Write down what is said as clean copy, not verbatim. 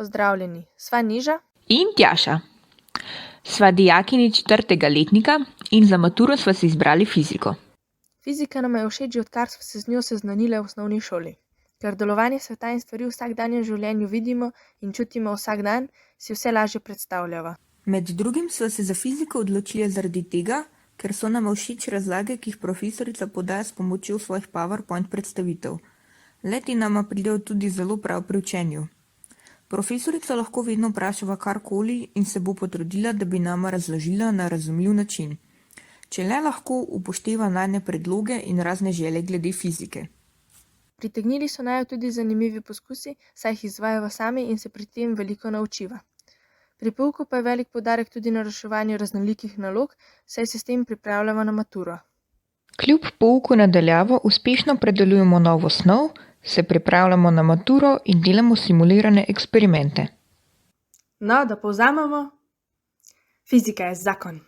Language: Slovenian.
Pozdravljeni, sva Neža in Tjaša. Sva dijakinji 4. letnika in za maturo sva si izbrali fiziko. Fizika nama je všeč že odkar sva se z njo seznanile v osnovni šoli. Ker delovanje sveta in stvari v vsakdanjem življenju vidimo in čutimo vsak dan, si vse lažje predstavljava. Med drugim sva se za fiziko odločili zaradi tega, ker so nama všeč razlage, ki jih profesorica podaja s pomočjo svojih PowerPoint predstavitev. Le-ti nama pridejo tudi zelo prav pri učenju. Profesorica lahko vedno vprašava karkoli in se bo potrudila, da bi nama razložila na razumljiv način. Če le lahko, upošteva najine predloge in razne želje glede fizike. Pritegnili so naju tudi zanimivi poskusi, saj jih izvajava sami in se pri tem veliko naučiva. Pri pouku pa je velik poudarek tudi na reševanju raznolikih nalog, saj se s tem pripravljava na maturo. Kljub pouku na daljavo uspešno predelujemo novo snov, se pripravljamo na maturo in delamo simulirane eksperimente. No, da povzamemo. Fizika je zakon.